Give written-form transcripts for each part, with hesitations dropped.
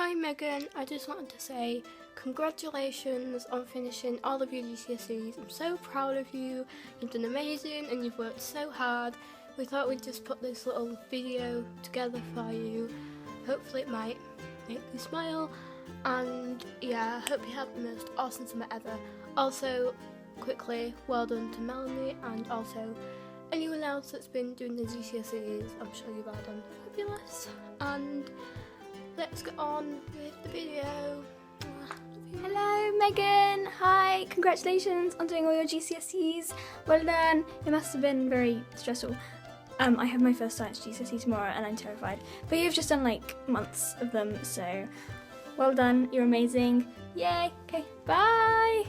Hi Megan, I just wanted to say congratulations on finishing all of your GCSEs. I'm so proud of you. You've done amazing and you've worked so hard. We thought we'd just put this little video together for you. Hopefully it might make you smile, and yeah, I hope you have the most awesome summer ever. Also, quickly, well done to Melanie and also anyone else that's been doing the GCSEs. I'm sure you've all done fabulous, and let's get on with the video. Hello Megan, hi, congratulations on doing all your GCSEs, well done. It must have been very stressful. I have my first science GCSE tomorrow and I'm terrified, but you've just done like months of them, so well done, you're amazing, yay. Okay, bye.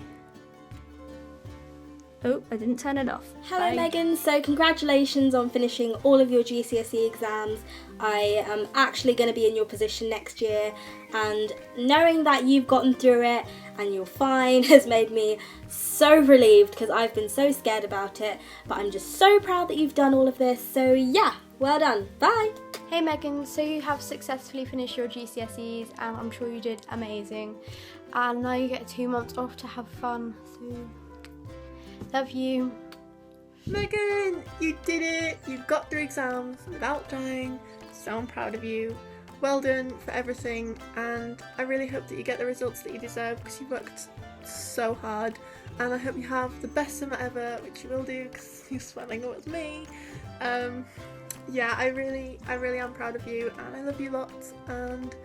Oh, I didn't turn it off. Hello Bye. Megan, so congratulations on finishing all of your GCSE exams. I am actually going to be in your position next year, and knowing that you've gotten through it and you're fine has made me so relieved because I've been so scared about it, but I'm just so proud that you've done all of this, so yeah, well done, bye. Hey Megan, so you have successfully finished your GCSEs and I'm sure you did amazing, and now you get 2 months off to have fun, so love you. Megan, you did it! You got through exams without dying, so I'm proud of you. Well done for everything, and I really hope that you get the results that you deserve because you've worked so hard, and I hope you have the best summer ever, which you will do because you're swelling up with me. Yeah, I really am proud of you, and I love you lots, and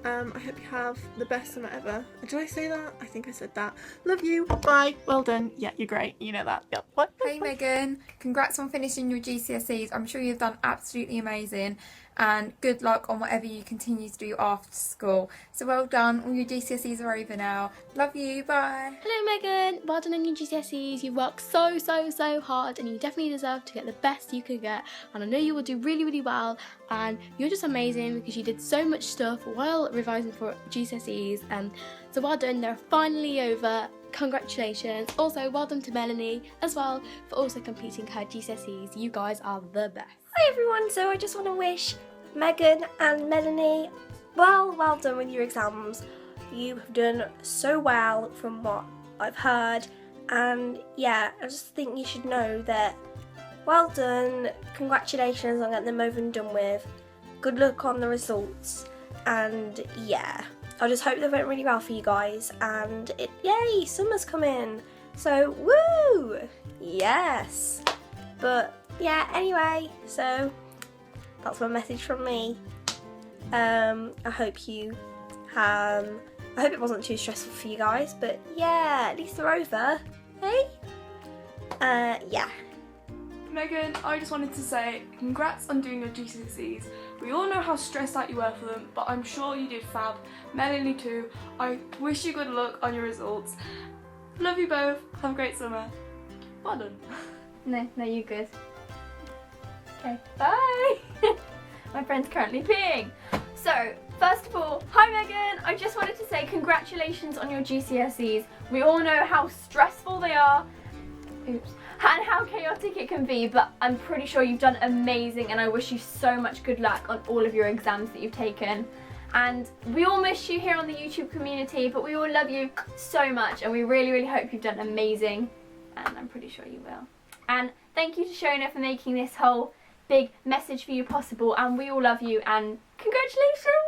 I hope you have the best summer ever. Did I say that? I think I said that. Love you. Bye. Well done. Yeah, you're great. You know that. Yep. What? Hey Megan, congrats on finishing your GCSEs. I'm sure you've done absolutely amazing, and good luck on whatever you continue to do after school. So well done, all your GCSEs are over now. Love you, bye. Hello Megan, well done on your GCSEs. You've worked so hard and you definitely deserve to get the best you could get, and I know you will do really well, and you're just amazing because you did so much stuff while revising for GCSEs, so well done, they're finally over. Congratulations. Also well done to Melanie as well for also completing her GCSEs. You guys are the best. Hi everyone, so I just want to wish Megan and Melanie well done with your exams. You have done so well from what I've heard, and yeah, I just think you should know that well done, congratulations on getting them over and done with, good luck on the results, and yeah, I just hope they went really well for you guys, and yay, summer's coming, so woo, yes. But yeah, anyway, so that's my message from me. I hope it wasn't too stressful for you guys, but yeah, at least they're over, hey? Yeah. Megan, I just wanted to say congrats on doing your GCSEs. We all know how stressed out you were for them, but I'm sure you did fab. Melanie too. I wish you good luck on your results. Love you both. Have a great summer. Well done. No, you're good. Okay, bye! My friend's currently peeing. So, first of all, hi Megan! I just wanted to say congratulations on your GCSEs. We all know how stressful they are. Oops. And how chaotic it can be, but I'm pretty sure you've done amazing, and I wish you so much good luck on all of your exams that you've taken. And we all miss you here on the YouTube community, but we all love you so much, and we really hope you've done amazing, and I'm pretty sure you will. And thank you to Shona for making this whole big message for you possible, and we all love you, and congratulations!